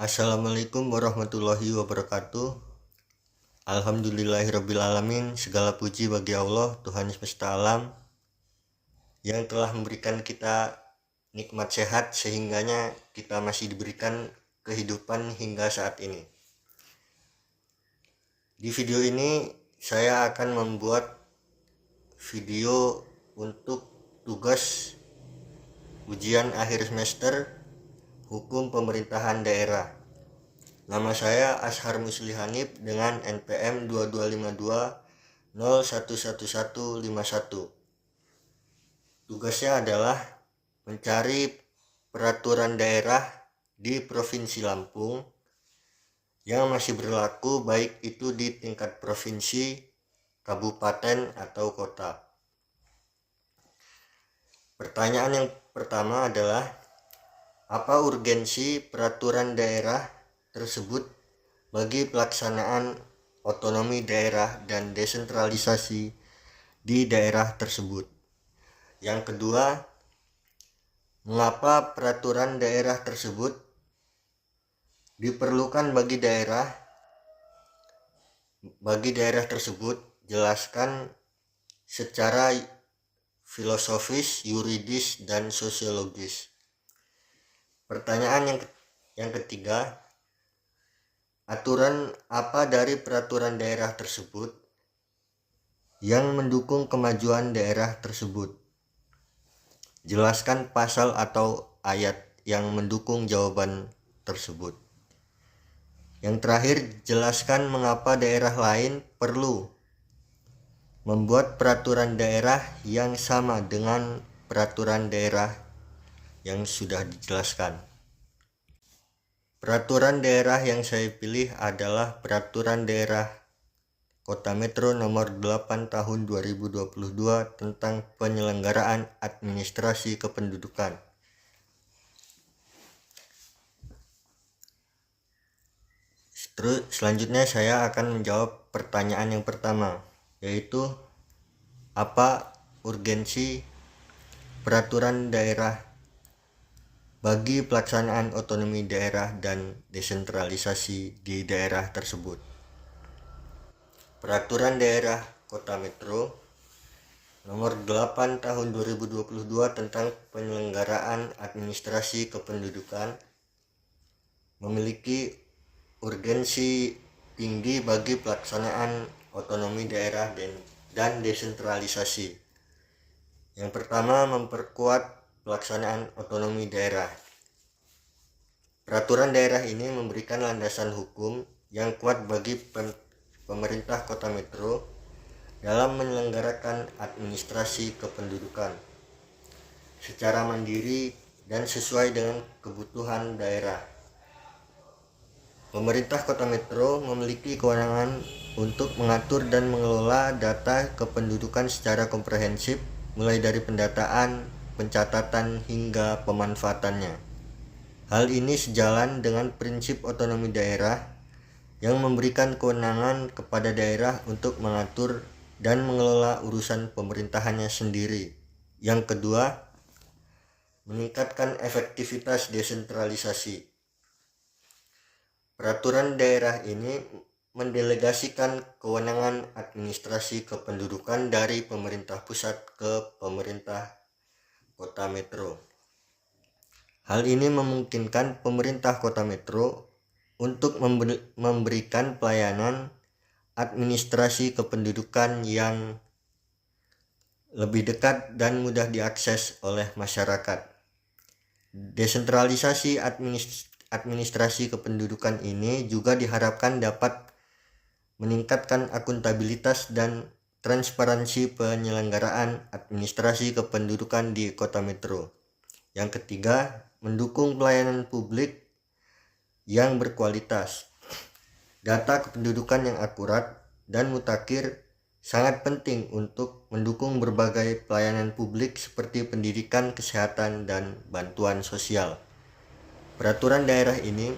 Assalamualaikum warahmatullahi wabarakatuh. Alhamdulillahirrabbilalamin. Segala puji bagi Allah, Tuhan semesta alam, yang telah memberikan kita nikmat sehat sehingganya kita masih diberikan kehidupan hingga saat ini. Di video ini saya akan membuat video untuk tugas ujian akhir semester Hukum Pemerintahan Daerah. Nama saya Ashar Musli Hanif dengan NPM 2252011151. Tugasnya adalah mencari peraturan daerah di Provinsi Lampung yang masih berlaku, baik itu di tingkat provinsi, kabupaten, atau kota. Pertanyaan yang pertama adalah, apa urgensi peraturan daerah tersebut bagi pelaksanaan otonomi daerah dan desentralisasi di daerah tersebut? Yang kedua, mengapa peraturan daerah tersebut diperlukan bagi daerah tersebut? Jelaskan secara filosofis, yuridis, dan sosiologis. Pertanyaan yang ketiga, aturan apa dari peraturan daerah tersebut yang mendukung kemajuan daerah tersebut? Jelaskan pasal atau ayat yang mendukung jawaban tersebut. Yang terakhir, jelaskan mengapa daerah lain perlu membuat peraturan daerah yang sama dengan peraturan daerah yang sudah dijelaskan. Peraturan daerah yang saya pilih adalah Peraturan Daerah Kota Metro Nomor 8 Tahun 2022 tentang penyelenggaraan administrasi kependudukan. Selanjutnya saya akan menjawab pertanyaan yang pertama, yaitu apa urgensi peraturan daerah bagi pelaksanaan otonomi daerah dan desentralisasi di daerah tersebut. Peraturan Daerah Kota Metro Nomor 8 Tahun 2022 tentang penyelenggaraan administrasi kependudukan memiliki urgensi tinggi bagi pelaksanaan otonomi daerah dan desentralisasi. Yang pertama, memperkuat pelaksanaan otonomi daerah. Peraturan daerah ini memberikan landasan hukum yang kuat bagi pemerintah Kota Metro dalam menyelenggarakan administrasi kependudukan secara mandiri dan sesuai dengan kebutuhan daerah. Pemerintah Kota Metro memiliki kewenangan untuk mengatur dan mengelola data kependudukan secara komprehensif, mulai dari pendataan, pencatatan, hingga pemanfaatannya. Hal ini sejalan dengan prinsip otonomi daerah yang memberikan kewenangan kepada daerah untuk mengatur dan mengelola urusan pemerintahannya sendiri. Yang kedua, meningkatkan efektivitas desentralisasi. Peraturan daerah ini mendelegasikan kewenangan administrasi kependudukan dari pemerintah pusat ke pemerintah Kota Metro. Hal ini memungkinkan pemerintah Kota Metro untuk memberikan pelayanan administrasi kependudukan yang lebih dekat dan mudah diakses oleh masyarakat. Desentralisasi administrasi kependudukan ini juga diharapkan dapat meningkatkan akuntabilitas dan transparansi penyelenggaraan administrasi kependudukan di Kota Metro. Yang ketiga, mendukung pelayanan publik yang berkualitas. Data kependudukan yang akurat dan mutakhir sangat penting untuk mendukung berbagai pelayanan publik seperti pendidikan, kesehatan, dan bantuan sosial. Peraturan daerah ini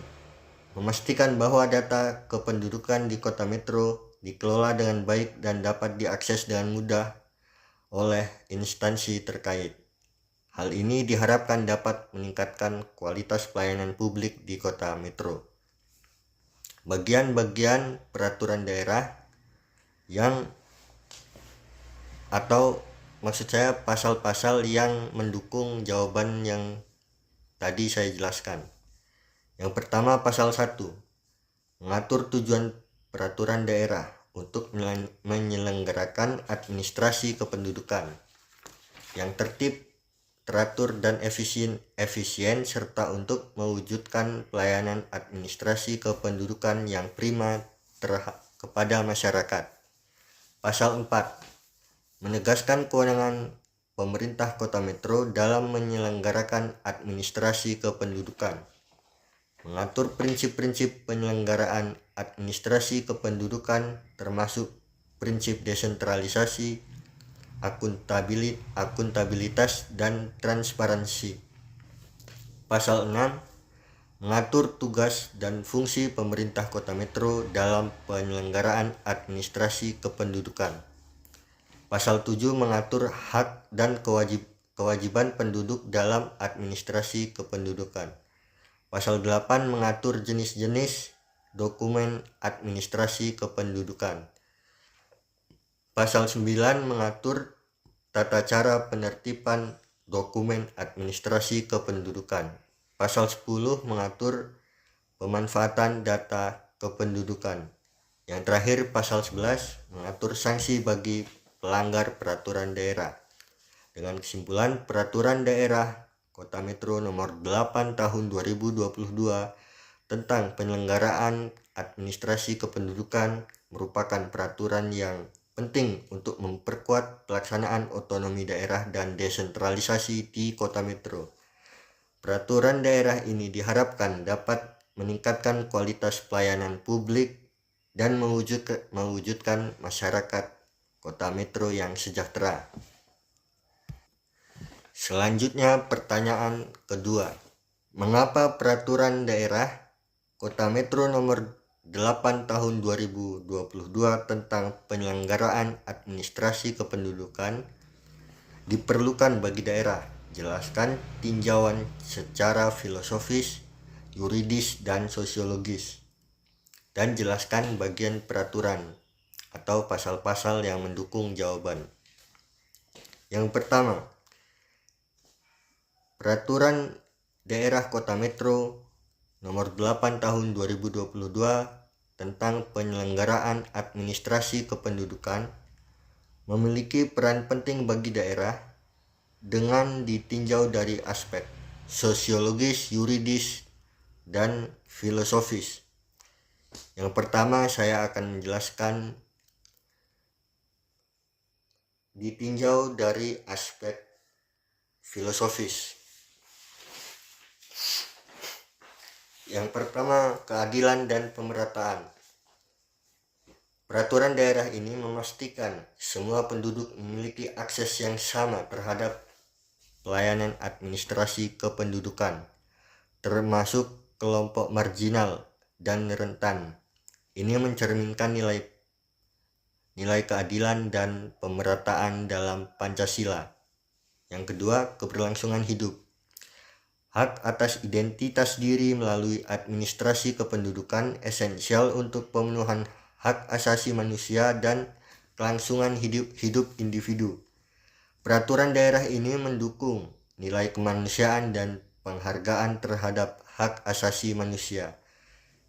memastikan bahwa data kependudukan di Kota Metro dikelola dengan baik dan dapat diakses dengan mudah oleh instansi terkait. Hal ini diharapkan dapat meningkatkan kualitas pelayanan publik di Kota Metro. bagian-bagian peraturan daerah yang atau maksud saya pasal-pasal yang mendukung jawaban yang tadi saya jelaskan. Yang pertama, pasal 1 mengatur tujuan peraturan daerah untuk menyelenggarakan administrasi kependudukan yang tertib, teratur, dan efisien serta untuk mewujudkan pelayanan administrasi kependudukan yang prima kepada masyarakat. Pasal 4 menegaskan kewenangan pemerintah Kota Metro dalam menyelenggarakan administrasi kependudukan, mengatur prinsip-prinsip penyelenggaraan administrasi kependudukan termasuk prinsip desentralisasi, akuntabilitas, dan transparansi. Pasal 6 mengatur tugas dan fungsi pemerintah Kota Metro dalam penyelenggaraan administrasi kependudukan. Pasal 7 mengatur hak dan kewajiban penduduk dalam administrasi kependudukan. Pasal 8 mengatur jenis-jenis dokumen administrasi kependudukan. Pasal 9 mengatur tata cara penertiban dokumen administrasi kependudukan. Pasal 10 mengatur pemanfaatan data kependudukan. Yang terakhir, pasal 11 mengatur sanksi bagi pelanggar peraturan daerah. Dengan kesimpulan, peraturan daerah Kota Metro nomor 8 tahun 2022 tentang penyelenggaraan administrasi kependudukan merupakan peraturan yang penting untuk memperkuat pelaksanaan otonomi daerah dan desentralisasi di Kota Metro. Peraturan daerah ini diharapkan dapat meningkatkan kualitas pelayanan publik dan mewujudkan masyarakat Kota Metro yang sejahtera. Selanjutnya, pertanyaan kedua. Mengapa peraturan daerah Kota Metro nomor 8 tahun 2022 tentang penyelenggaraan administrasi kependudukan diperlukan bagi daerah? Jelaskan tinjauan secara filosofis, yuridis, dan sosiologis. Dan jelaskan bagian peraturan atau pasal-pasal yang mendukung jawaban. Yang pertama, Peraturan Daerah Kota Metro nomor 8 tahun 2022 tentang penyelenggaraan administrasi kependudukan memiliki peran penting bagi daerah dengan ditinjau dari aspek sosiologis, yuridis, dan filosofis. Yang pertama, saya akan menjelaskan ditinjau dari aspek filosofis. Yang pertama, keadilan dan pemerataan. Peraturan daerah ini memastikan semua penduduk memiliki akses yang sama terhadap pelayanan administrasi kependudukan, termasuk kelompok marginal dan rentan. Ini mencerminkan nilai keadilan dan pemerataan dalam Pancasila. Yang kedua, keberlangsungan hidup. Hak atas identitas diri melalui administrasi kependudukan esensial untuk pemenuhan hak asasi manusia dan kelangsungan hidup individu. Peraturan daerah ini mendukung nilai kemanusiaan dan penghargaan terhadap hak asasi manusia.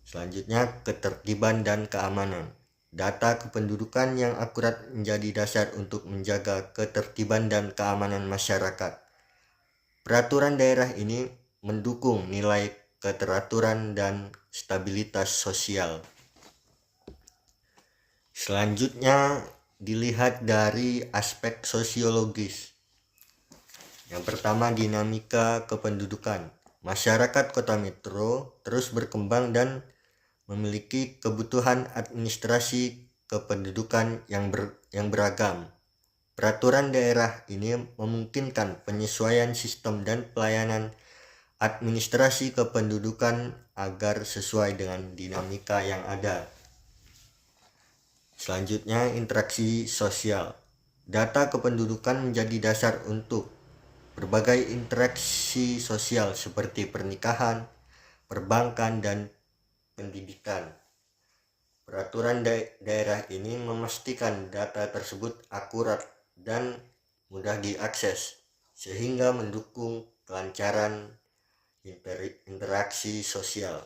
Selanjutnya, ketertiban dan keamanan. Data kependudukan yang akurat menjadi dasar untuk menjaga ketertiban dan keamanan masyarakat. Peraturan daerah ini mendukung nilai keteraturan dan stabilitas sosial. Selanjutnya, dilihat dari aspek sosiologis. Yang pertama, dinamika kependudukan. Masyarakat Kota Metro terus berkembang dan memiliki kebutuhan administrasi kependudukan yang beragam. Peraturan daerah ini memungkinkan penyesuaian sistem dan pelayanan administrasi kependudukan agar sesuai dengan dinamika yang ada. Selanjutnya, interaksi sosial. Data kependudukan menjadi dasar untuk berbagai interaksi sosial seperti pernikahan, perbankan, dan pendidikan. Peraturan daerah ini memastikan data tersebut akurat dan mudah diakses, sehingga mendukung kelancaran interaksi sosial.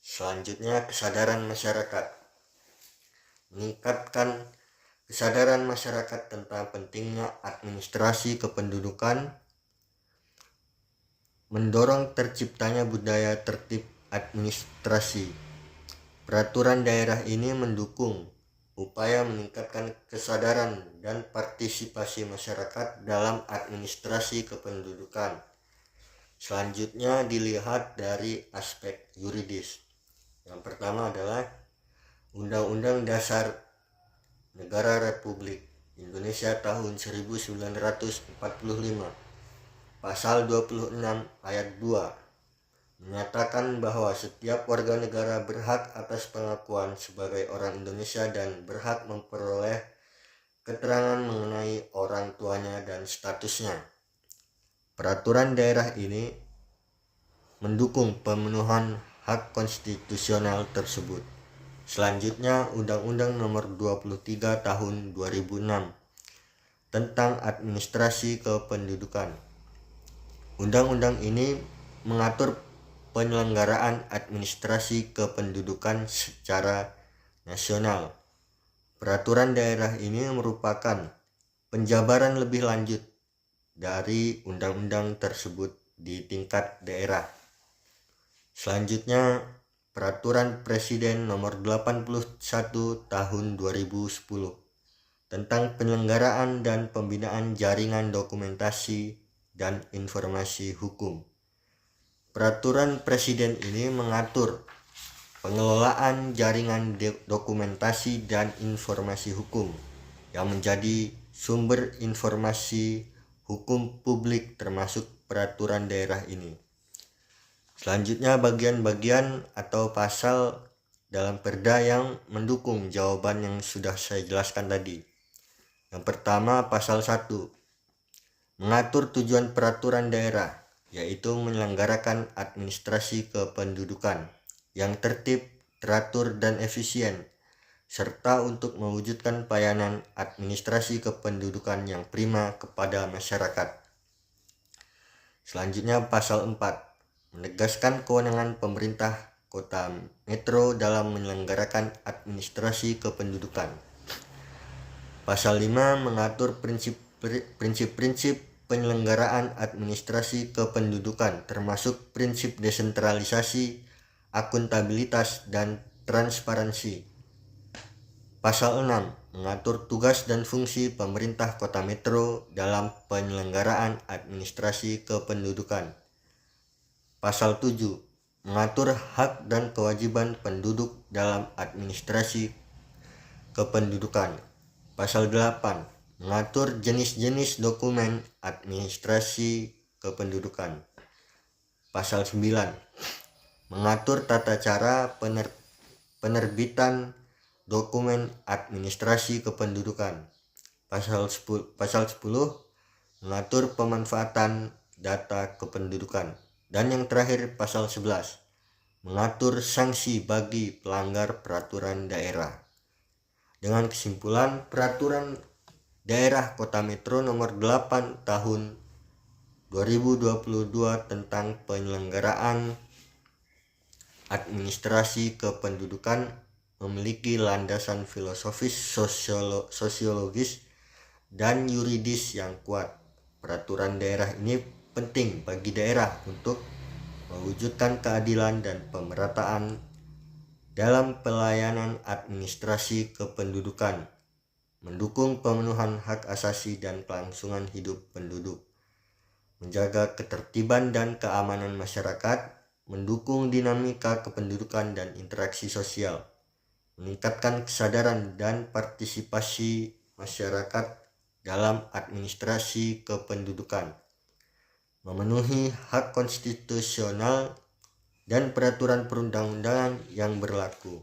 Selanjutnya, kesadaran masyarakat. Meningkatkan kesadaran masyarakat tentang pentingnya administrasi kependudukan, mendorong terciptanya budaya tertib administrasi. Peraturan daerah ini mendukung upaya meningkatkan kesadaran dan partisipasi masyarakat dalam administrasi kependudukan. Selanjutnya dilihat dari aspek yuridis. Yang pertama adalah Undang-Undang Dasar Negara Republik Indonesia tahun 1945, Pasal 26 ayat 2 menyatakan bahwa setiap warga negara berhak atas pengakuan sebagai orang Indonesia dan berhak memperoleh keterangan mengenai orang tuanya dan statusnya. Peraturan daerah ini mendukung pemenuhan hak konstitusional tersebut. Selanjutnya, Undang-Undang Nomor 23 Tahun 2006 tentang Administrasi Kependudukan. Undang-undang ini mengatur penyelenggaraan administrasi kependudukan secara nasional. Peraturan daerah ini merupakan penjabaran lebih lanjut dari undang-undang tersebut di tingkat daerah. Selanjutnya, Peraturan Presiden Nomor 81 Tahun 2010 tentang penyelenggaraan dan pembinaan jaringan dokumentasi dan informasi hukum. Peraturan Presiden ini mengatur pengelolaan jaringan dokumentasi dan informasi hukum yang menjadi sumber informasi hukum publik termasuk peraturan daerah ini. Selanjutnya bagian-bagian atau pasal dalam Perda yang mendukung jawaban yang sudah saya jelaskan tadi. Yang pertama, pasal 1 mengatur tujuan peraturan daerah, yaitu menyelenggarakan administrasi kependudukan yang tertib, teratur, dan efisien, serta untuk mewujudkan pelayanan administrasi kependudukan yang prima kepada masyarakat. Selanjutnya, pasal 4 menegaskan kewenangan pemerintah kota metro dalam menyelenggarakan administrasi kependudukan. Pasal 5 mengatur prinsip-prinsip penyelenggaraan administrasi kependudukan termasuk prinsip desentralisasi, akuntabilitas, dan transparansi. Pasal 6 mengatur tugas dan fungsi pemerintah kota metro dalam penyelenggaraan administrasi kependudukan. Pasal 7 mengatur hak dan kewajiban penduduk dalam administrasi kependudukan. Pasal 8 mengatur jenis-jenis dokumen administrasi kependudukan. Pasal 9 mengatur tata cara penerbitan dokumen administrasi kependudukan. Pasal 10 mengatur pemanfaatan data kependudukan. Dan yang terakhir, pasal 11 mengatur sanksi bagi pelanggar peraturan daerah. Dengan kesimpulan, peraturan daerah Kota Metro nomor 8 tahun 2022 tentang penyelenggaraan administrasi kependudukan memiliki landasan filosofis, sosiologis, dan yuridis yang kuat. Peraturan daerah ini penting bagi daerah untuk mewujudkan keadilan dan pemerataan dalam pelayanan administrasi kependudukan, mendukung pemenuhan hak asasi dan kelangsungan hidup penduduk, menjaga ketertiban dan keamanan masyarakat, mendukung dinamika kependudukan dan interaksi sosial, meningkatkan kesadaran dan partisipasi masyarakat dalam administrasi kependudukan, memenuhi hak konstitusional dan peraturan perundang-undangan yang berlaku.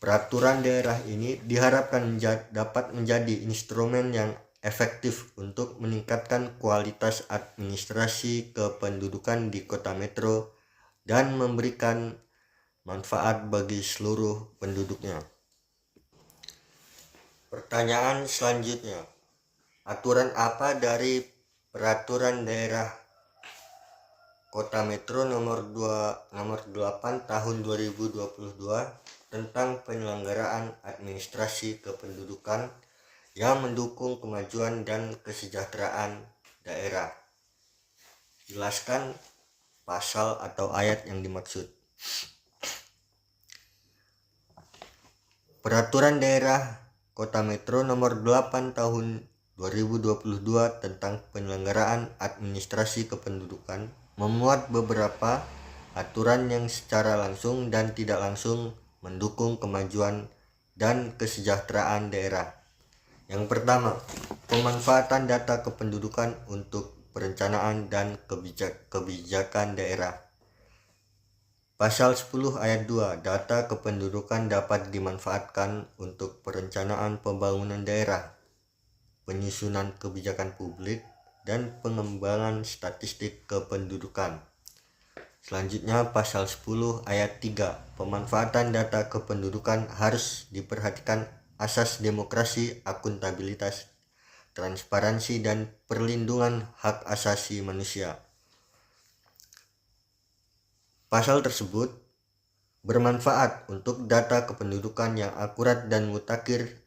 Peraturan daerah ini diharapkan dapat menjadi instrumen yang efektif untuk meningkatkan kualitas administrasi kependudukan di Kota Metro dan memberikan manfaat bagi seluruh penduduknya. Pertanyaan selanjutnya, aturan apa dari Peraturan Daerah Kota Metro nomor 8 tahun 2022 tentang penyelenggaraan administrasi kependudukan yang mendukung kemajuan dan kesejahteraan daerah? Jelaskan pasal atau ayat yang dimaksud. Peraturan Daerah Kota Metro nomor 8 tahun 2022 tentang penyelenggaraan administrasi kependudukan memuat beberapa aturan yang secara langsung dan tidak langsung mendukung kemajuan dan kesejahteraan daerah. Yang pertama, pemanfaatan data kependudukan untuk perencanaan dan kebijakan daerah. Pasal 10 ayat 2, data kependudukan dapat dimanfaatkan untuk perencanaan pembangunan daerah, penyusunan kebijakan publik, dan pengembangan statistik kependudukan. Selanjutnya pasal 10 ayat 3, pemanfaatan data kependudukan harus diperhatikan asas demokrasi, akuntabilitas, transparansi, dan perlindungan hak asasi manusia. Pasal tersebut bermanfaat untuk data kependudukan yang akurat dan mutakhir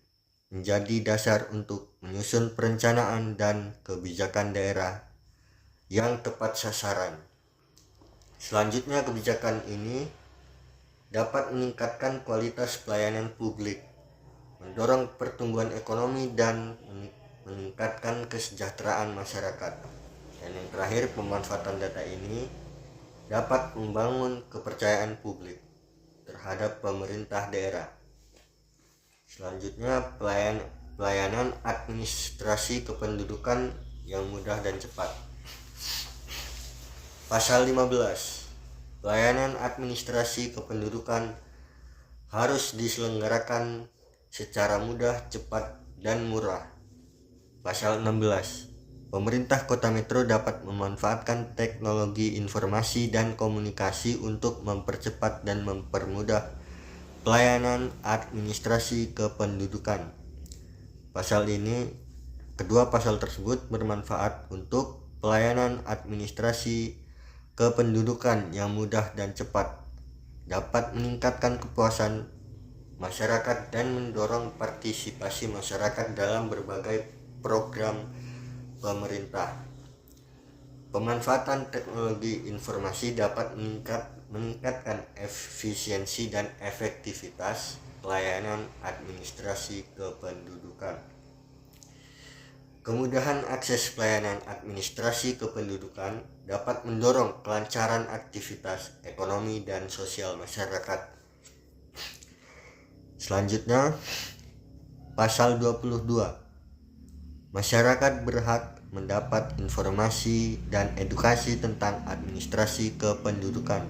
menjadi dasar untuk menyusun perencanaan dan kebijakan daerah yang tepat sasaran. Selanjutnya, kebijakan ini dapat meningkatkan kualitas pelayanan publik, mendorong pertumbuhan ekonomi, dan meningkatkan kesejahteraan masyarakat. Dan yang terakhir, pemanfaatan data ini dapat membangun kepercayaan publik terhadap pemerintah daerah. Selanjutnya, pelayanan administrasi kependudukan yang mudah dan cepat. Pasal 15, pelayanan administrasi kependudukan harus diselenggarakan secara mudah, cepat, dan murah. Pasal 16, pemerintah Kota Metro dapat memanfaatkan teknologi informasi dan komunikasi untuk mempercepat dan mempermudah pelayanan administrasi kependudukan. Kedua pasal tersebut bermanfaat untuk pelayanan administrasi kependudukan yang mudah dan cepat, dapat meningkatkan kepuasan masyarakat dan mendorong partisipasi masyarakat dalam berbagai program pemerintah. Pemanfaatan teknologi informasi dapat meningkatkan efisiensi dan efektivitas pelayanan administrasi kependudukan. Kemudahan akses pelayanan administrasi kependudukan dapat mendorong kelancaran aktivitas ekonomi dan sosial masyarakat. Selanjutnya, pasal 22. Masyarakat berhak mendapat informasi dan edukasi tentang administrasi kependudukan.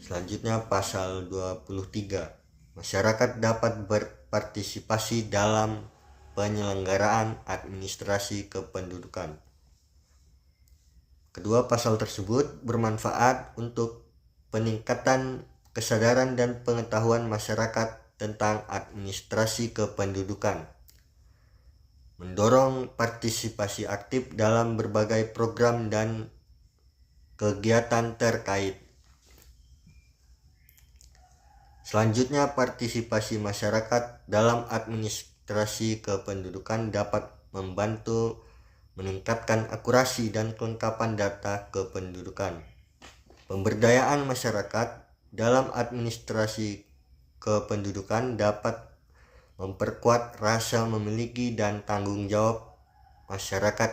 Selanjutnya pasal 23. Masyarakat dapat berpartisipasi dalam penyelenggaraan administrasi kependudukan. Kedua pasal tersebut bermanfaat untuk peningkatan kesadaran dan pengetahuan masyarakat tentang administrasi kependudukan, mendorong partisipasi aktif dalam berbagai program dan kegiatan terkait. Selanjutnya, partisipasi masyarakat dalam administrasi kependudukan dapat membantu meningkatkan akurasi dan kelengkapan data kependudukan. Pemberdayaan masyarakat dalam administrasi kependudukan dapat memperkuat rasa memiliki dan tanggung jawab masyarakat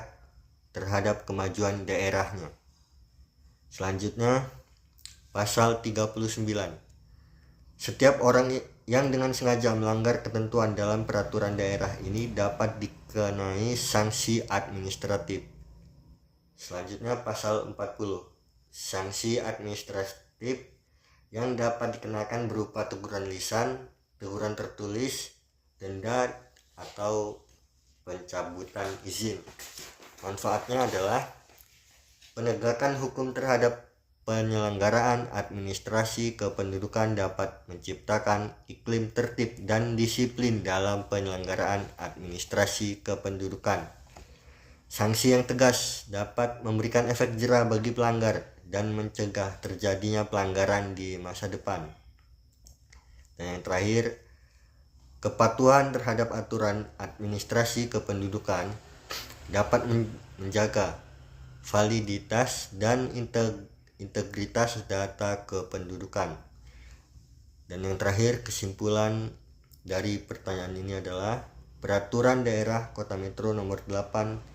terhadap kemajuan daerahnya. Selanjutnya, pasal 39. Setiap orang yang dengan sengaja melanggar ketentuan dalam peraturan daerah ini dapat dikenai sanksi administratif. Selanjutnya, pasal 40. Sanksi administratif yang dapat dikenakan berupa teguran lisan, teguran tertulis, denda, atau pencabutan izin. Manfaatnya adalah penegakan hukum terhadap penyelenggaraan administrasi kependudukan dapat menciptakan iklim tertib dan disiplin dalam penyelenggaraan administrasi kependudukan. Sanksi yang tegas dapat memberikan efek jera bagi pelanggar dan mencegah terjadinya pelanggaran di masa depan. Dan yang terakhir, kepatuhan terhadap aturan administrasi kependudukan dapat menjaga validitas dan integritas data kependudukan. Dan yang terakhir, kesimpulan dari pertanyaan ini adalah Peraturan Daerah Kota Metro Nomor 8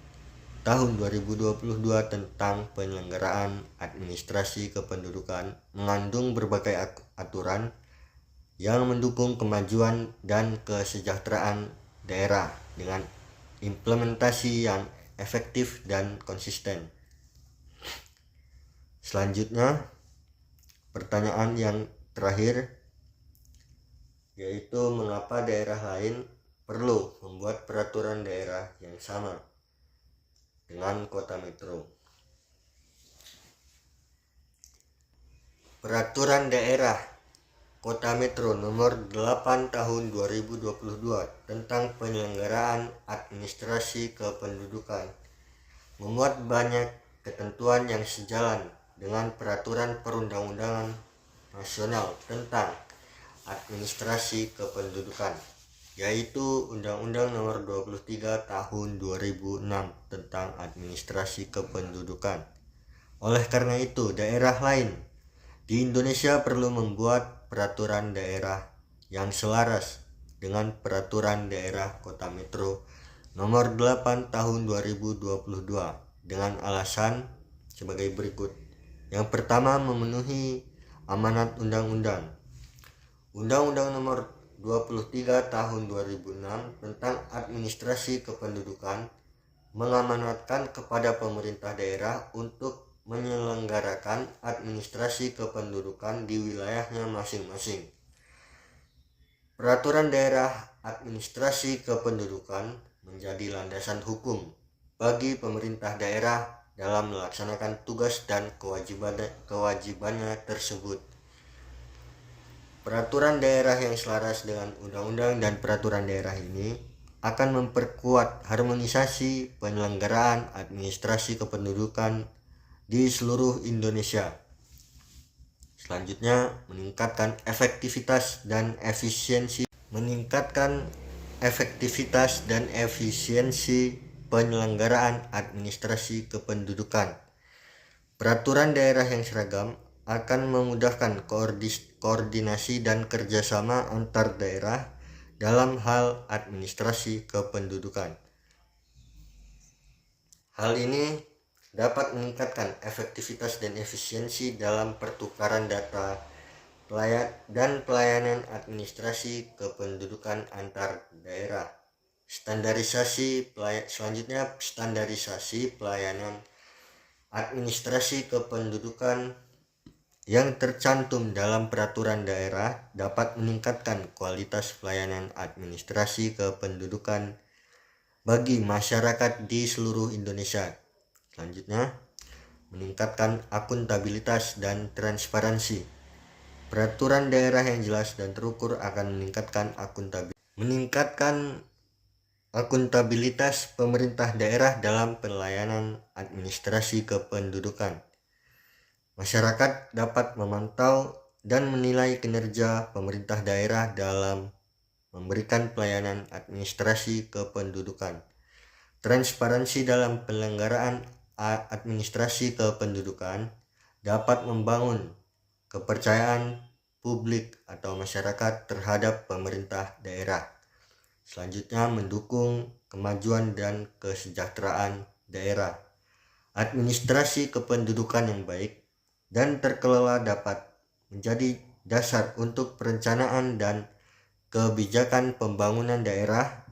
Tahun 2022 tentang penyelenggaraan administrasi kependudukan mengandung berbagai aturan yang mendukung kemajuan dan kesejahteraan daerah dengan implementasi yang efektif dan konsisten. Selanjutnya, pertanyaan yang terakhir, yaitu mengapa daerah lain perlu membuat peraturan daerah yang sama dengan Kota Metro. Peraturan Daerah Kota Metro Nomor 8 Tahun 2022 tentang penyelenggaraan administrasi kependudukan memuat banyak ketentuan yang sejalan dengan peraturan perundang-undangan nasional tentang administrasi kependudukan, yaitu Undang-Undang Nomor 23 Tahun 2006 tentang administrasi kependudukan. Oleh karena itu, daerah lain di Indonesia perlu membuat peraturan daerah yang selaras dengan peraturan daerah Kota Metro Nomor 8 Tahun 2022 dengan alasan sebagai berikut. Yang pertama, memenuhi amanat undang-undang. Undang-Undang Nomor 23 Tahun 2006 tentang administrasi kependudukan mengamanatkan kepada pemerintah daerah untuk menyelenggarakan administrasi kependudukan di wilayahnya masing-masing. Peraturan daerah administrasi kependudukan menjadi landasan hukum bagi pemerintah daerah dalam melaksanakan tugas dan kewajibannya tersebut. Peraturan daerah yang selaras dengan undang-undang dan peraturan daerah ini akan memperkuat harmonisasi penyelenggaraan administrasi kependudukan di seluruh Indonesia. Selanjutnya, meningkatkan efektivitas dan efisiensi penyelenggaraan administrasi kependudukan. Peraturan daerah yang seragam akan memudahkan koordinasi dan kerjasama antar daerah dalam hal administrasi kependudukan. Hal ini dapat meningkatkan efektivitas dan efisiensi dalam pertukaran data dan pelayanan administrasi kependudukan antar daerah. Selanjutnya, standarisasi pelayanan administrasi kependudukan yang tercantum dalam peraturan daerah dapat meningkatkan kualitas pelayanan administrasi kependudukan bagi masyarakat di seluruh Indonesia. Selanjutnya, meningkatkan akuntabilitas dan transparansi. Peraturan daerah yang jelas dan terukur akan meningkatkan akuntabilitas pemerintah daerah dalam pelayanan administrasi kependudukan. Masyarakat dapat memantau dan menilai kinerja pemerintah daerah dalam memberikan pelayanan administrasi kependudukan. Transparansi dalam penyelenggaraan administrasi kependudukan dapat membangun kepercayaan publik atau masyarakat terhadap pemerintah daerah. Selanjutnya, mendukung kemajuan dan kesejahteraan daerah. Administrasi kependudukan yang baik dan terkelola dapat menjadi dasar untuk perencanaan dan kebijakan pembangunan daerah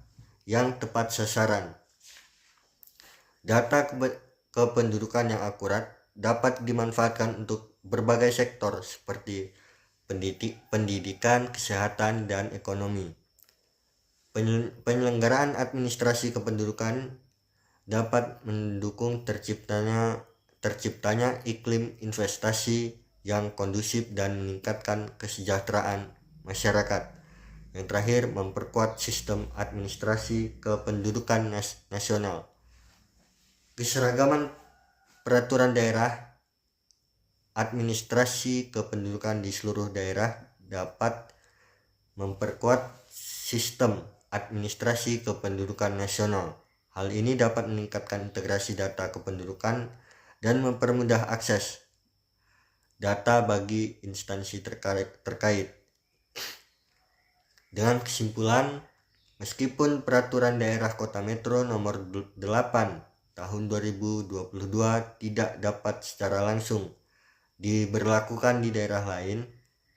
yang tepat sasaran. Data kependudukan yang akurat dapat dimanfaatkan untuk berbagai sektor seperti pendidikan, kesehatan, dan ekonomi. Penyelenggaraan administrasi kependudukan dapat mendukung terciptanya terciptanya iklim investasi yang kondusif dan meningkatkan kesejahteraan masyarakat. Yang terakhir, memperkuat sistem administrasi kependudukan nasional. Keseragaman peraturan daerah administrasi kependudukan di seluruh daerah dapat memperkuat sistem administrasi kependudukan nasional. Hal ini dapat meningkatkan integrasi data kependudukan dan mempermudah akses data bagi instansi terkait. Dengan kesimpulan, meskipun peraturan daerah Kota Metro nomor 8 tahun 2022 tidak dapat secara langsung diberlakukan di daerah lain,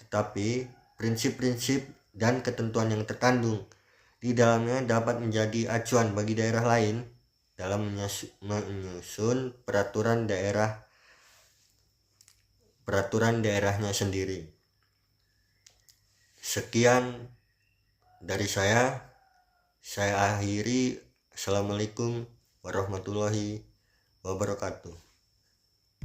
tetapi prinsip-prinsip dan ketentuan yang terkandung di dalamnya dapat menjadi acuan bagi daerah lain dalam menyusun peraturan daerahnya sendiri. Sekian dari saya akhiri. Assalamualaikum warahmatullahi wabarakatuh.